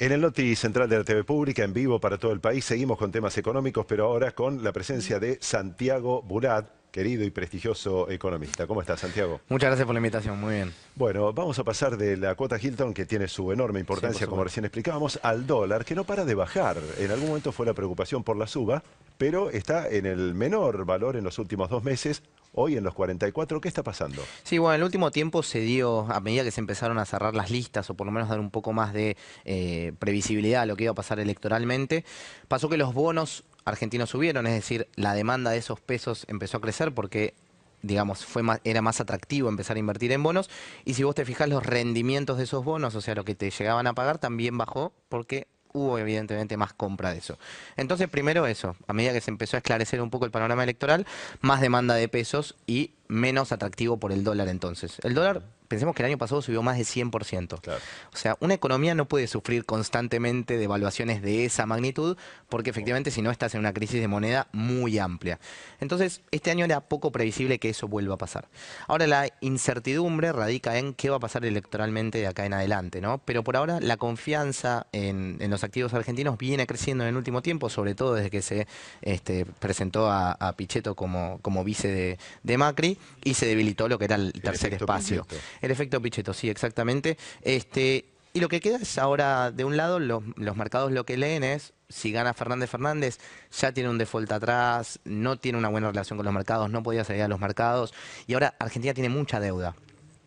En el Noti Central de la TV Pública, en vivo para todo el país, seguimos con temas económicos, pero ahora con la presencia de Santiago Bulat, querido y prestigioso economista. ¿Cómo estás, Santiago? Muchas gracias por la invitación, muy bien. Bueno, vamos a pasar de la cuota Hilton, que tiene su enorme Sí, por importancia, como supuesto. recién explicábamos, al dólar, que no para de bajar. En algún momento fue la preocupación por la suba, pero está en el menor valor en los últimos 2 meses, hoy en los 44. ¿Qué está pasando? Sí, bueno, en el último tiempo se dio, a medida que se empezaron a cerrar las listas, o por lo menos dar un poco más de previsibilidad a lo que iba a pasar electoralmente, pasó que los bonos argentinos subieron, es decir, la demanda de esos pesos empezó a crecer porque digamos, era más atractivo empezar a invertir en bonos. Y si vos te fijás, los rendimientos de esos bonos, o sea, lo que te llegaban a pagar, también bajó porque hubo evidentemente más compra de eso. Entonces, primero eso, a medida que se empezó a esclarecer un poco el panorama electoral, más demanda de pesos y menos atractivo por el dólar entonces. El dólar, pensemos que el año pasado subió más de 100%. Claro. O sea, una economía no puede sufrir constantemente devaluaciones de esa magnitud porque efectivamente si no estás en una crisis de moneda muy amplia. Entonces, este año era poco previsible que eso vuelva a pasar. Ahora la incertidumbre radica en qué va a pasar electoralmente de acá en adelante, ¿no? Pero por ahora la confianza en los activos argentinos viene creciendo en el último tiempo, sobre todo desde que se presentó a Pichetto como vice de Macri y se debilitó lo que era el tercer efecto espacio. Pichetto. El efecto Pichetto, sí, exactamente. Y lo que queda es ahora, de un lado, los mercados lo que leen es, si gana Fernández Fernández, ya tiene un default atrás, no tiene una buena relación con los mercados, no podía salir a los mercados, y ahora Argentina tiene mucha deuda.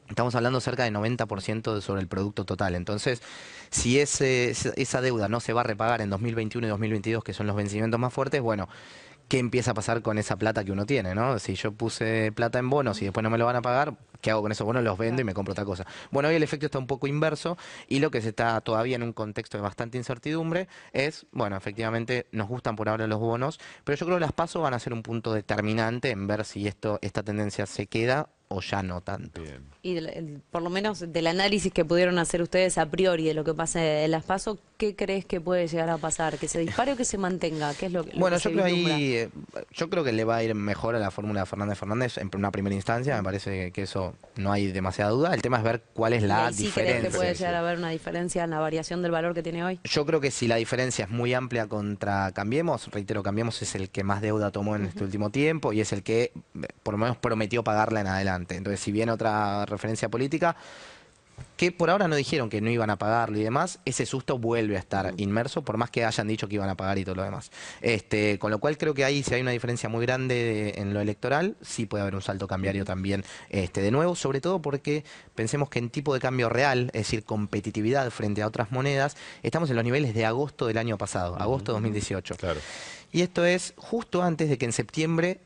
Estamos hablando cerca de 90% sobre el producto total. Entonces, si esa deuda no se va a repagar en 2021 y 2022, que son los vencimientos más fuertes, bueno, ¿qué empieza a pasar con esa plata que uno tiene, ¿no? Si yo puse plata en bonos y después no me lo van a pagar, ¿qué hago con esos bonos? Los vendo y Claro. me compro otra cosa. Bueno, hoy el efecto está un poco inverso y lo que se está todavía en un contexto de bastante incertidumbre es, bueno, efectivamente nos gustan por ahora los bonos, pero yo creo que las PASO van a ser un punto determinante en ver si esta tendencia se queda o ya no tanto. Bien. Y por lo menos del análisis que pudieron hacer ustedes a priori de lo que pasa en las PASO, ¿qué crees que puede llegar a pasar? ¿Que se dispare o que se mantenga? ¿Qué es lo Bueno, que se yo creo vislumbra? ahí, yo creo que le va a ir mejor a la fórmula de Fernández Fernández en una primera instancia, me parece que eso no hay demasiada duda. El tema es ver cuál es Y la ahí sí crees que puede diferencia. llegar a haber una diferencia en la variación del valor que tiene hoy. Yo creo que si la diferencia es muy amplia contra Cambiemos, reitero, Cambiemos es el que más deuda tomó en este último tiempo y es el que por lo menos prometió pagarla en adelante. Entonces, si viene otra referencia política, que por ahora no dijeron que no iban a pagarlo y demás, ese susto vuelve a estar inmerso, por más que hayan dicho que iban a pagar y todo lo demás. Con lo cual creo que ahí, si hay una diferencia muy grande en lo electoral, sí puede haber un salto cambiario también de nuevo, sobre todo porque pensemos que en tipo de cambio real, es decir, competitividad frente a otras monedas, estamos en los niveles de agosto del año pasado, agosto de 2018. Claro. Y esto es justo antes de que en septiembre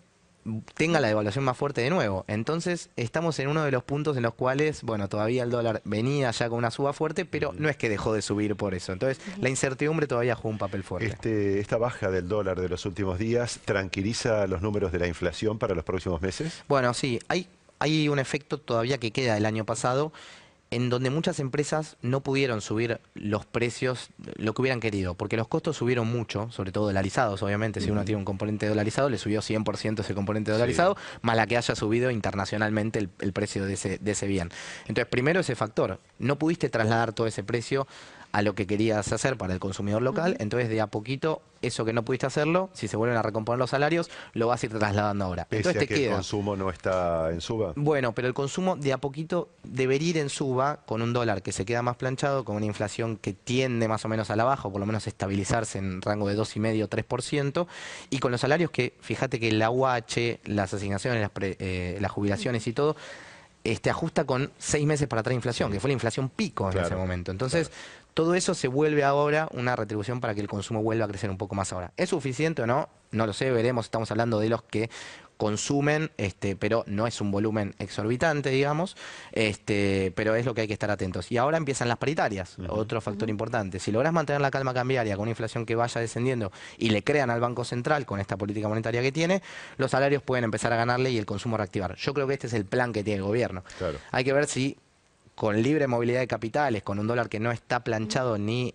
tenga la devaluación más fuerte de nuevo. Entonces, estamos en uno de los puntos en los cuales, bueno, todavía el dólar venía ya con una suba fuerte, pero no es que dejó de subir por eso. Entonces, la incertidumbre todavía juega un papel fuerte. Esta baja del dólar de los últimos días tranquiliza los números de la inflación para los próximos meses. Bueno, sí, hay un efecto todavía que queda del año pasado en donde muchas empresas no pudieron subir los precios lo que hubieran querido, porque los costos subieron mucho, sobre todo dolarizados, obviamente, si uno tiene un componente dolarizado, le subió 100% ese componente dolarizado, más la que haya subido internacionalmente el precio de ese bien. Entonces, primero ese factor, no pudiste trasladar todo ese precio a lo que querías hacer para el consumidor local, entonces de a poquito eso que no pudiste hacerlo, si se vuelven a recomponer los salarios, lo vas a ir trasladando ahora. Pese Entonces a te que el queda. consumo no está en suba. Bueno, pero el consumo de a poquito debería ir en suba con un dólar que se queda más planchado, con una inflación que tiende más o menos a la baja, o por lo menos estabilizarse en rango de 2,5-3%, y con los salarios que, fíjate que la UH, las asignaciones, las jubilaciones y todo, ajusta con 6 meses para atrás de inflación, que fue la inflación pico en ese momento. Entonces, todo eso se vuelve ahora una retribución para que el consumo vuelva a crecer un poco más ahora. ¿Es suficiente o no? No lo sé, veremos. Estamos hablando de los que consumen, pero no es un volumen exorbitante, digamos, pero es lo que hay que estar atentos. Y ahora empiezan las paritarias, otro factor importante. Si logras mantener la calma cambiaria con una inflación que vaya descendiendo y le crean al Banco Central con esta política monetaria que tiene, los salarios pueden empezar a ganarle y el consumo a reactivar. Yo creo que este es el plan que tiene el gobierno. Claro. Hay que ver si con libre movilidad de capitales, con un dólar que no está planchado ni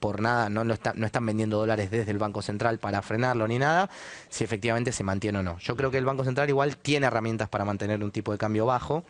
por nada, no están vendiendo dólares desde el Banco Central para frenarlo ni nada, si efectivamente se mantiene o no. Yo creo que el Banco Central igual tiene herramientas para mantener un tipo de cambio bajo,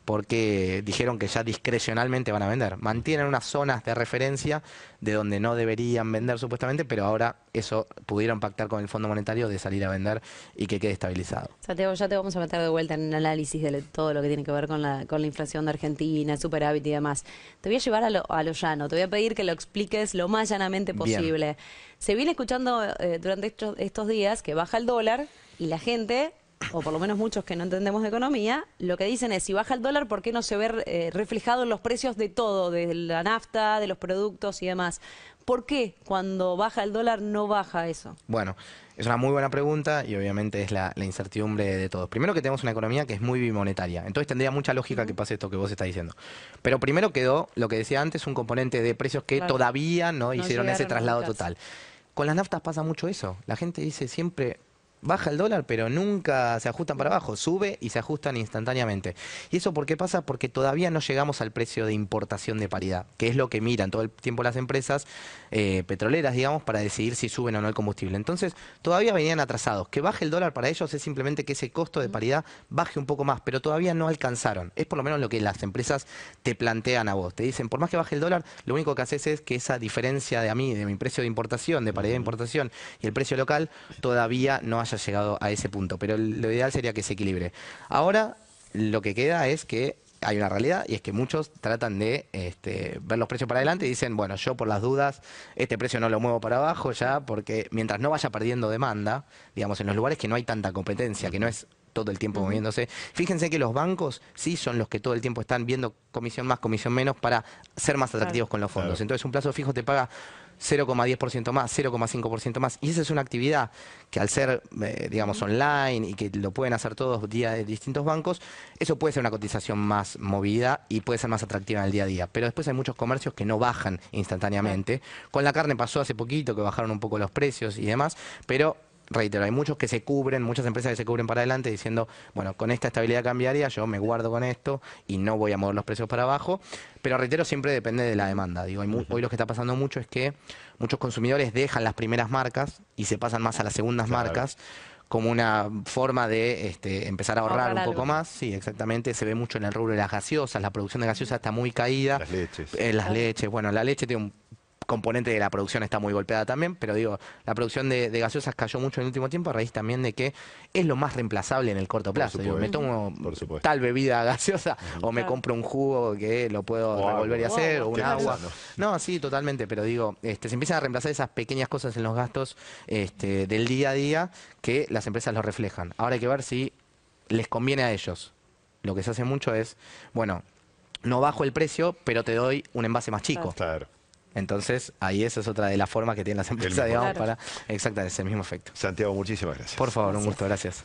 porque dijeron que ya discrecionalmente van a vender. Mantienen unas zonas de referencia de donde no deberían vender supuestamente, pero ahora eso pudieron pactar con el Fondo Monetario de salir a vender y que quede estabilizado. Santiago, ya te vamos a meter de vuelta en el análisis de todo lo que tiene que ver con la inflación de Argentina, el superávit y demás. Te voy a llevar a lo llano, te voy a pedir que lo expliques lo más llanamente posible. Se viene escuchando durante estos días que baja el dólar y la gente, o por lo menos muchos que no entendemos de economía, lo que dicen es, si baja el dólar, ¿por qué no se ve reflejado en los precios de todo, de la nafta, de los productos y demás? ¿Por qué cuando baja el dólar no baja eso? Bueno, es una muy buena pregunta y obviamente es la incertidumbre de todos. Primero que tenemos una economía que es muy bimonetaria, entonces tendría mucha lógica que pase esto que vos estás diciendo. Pero primero quedó, lo que decía antes, un componente de precios que todavía no hicieron ese traslado total. Con las naftas pasa mucho eso. La gente dice siempre, baja el dólar, pero nunca se ajustan para abajo. Sube y se ajustan instantáneamente. ¿Y eso por qué pasa? Porque todavía no llegamos al precio de importación de paridad, que es lo que miran todo el tiempo las empresas petroleras, digamos, para decidir si suben o no el combustible. Entonces, todavía venían atrasados. Que baje el dólar para ellos es simplemente que ese costo de paridad baje un poco más, pero todavía no alcanzaron. Es por lo menos lo que las empresas te plantean a vos. Te dicen, por más que baje el dólar, lo único que haces es que esa diferencia de mi precio de importación, de paridad de importación y el precio local, todavía no haya llegado a ese punto, pero lo ideal sería que se equilibre. Ahora lo que queda es que hay una realidad y es que muchos tratan de ver los precios para adelante y dicen, bueno, yo por las dudas este precio no lo muevo para abajo ya, porque mientras no vaya perdiendo demanda, digamos, en los lugares que no hay tanta competencia, que no es todo el tiempo moviéndose. Fíjense que los bancos sí son los que todo el tiempo están viendo comisión más, comisión menos para ser más atractivos con los fondos. Entonces un plazo fijo te paga 0,10% más, 0,5% más. Y esa es una actividad que al ser, digamos, online y que lo pueden hacer todos días de distintos bancos, eso puede ser una cotización más movida y puede ser más atractiva en el día a día. Pero después hay muchos comercios que no bajan instantáneamente. Con la carne pasó hace poquito que bajaron un poco los precios y demás, pero reitero, hay muchos que se cubren, muchas empresas que se cubren para adelante diciendo, bueno, con esta estabilidad cambiaria yo me guardo con esto y no voy a mover los precios para abajo, pero reitero, siempre depende de la demanda. Digo, hoy lo que está pasando mucho es que muchos consumidores dejan las primeras marcas y se pasan más a las segundas marcas como una forma de empezar a ahorrar un poco más. Sí, exactamente, se ve mucho en el rubro de las gaseosas, la producción de gaseosas está muy caída. Las leches. Las leches, bueno, la leche tiene un componente de la producción está muy golpeada también, pero digo, la producción de gaseosas cayó mucho en el último tiempo a raíz también de que es lo más reemplazable en el corto plazo. Digo, me tomo tal bebida gaseosa o me compro un jugo que lo puedo revolver y hacer, o un agua. No, sí, totalmente, pero digo, se empiezan a reemplazar esas pequeñas cosas en los gastos del día a día que las empresas lo reflejan. Ahora hay que ver si les conviene a ellos. Lo que se hace mucho es, bueno, no bajo el precio, pero te doy un envase más chico. Claro. Entonces, ahí esa es otra de las formas que tienen las empresas, digamos, para exactamente ese mismo efecto. Santiago, muchísimas gracias. Por favor, un gusto, gracias.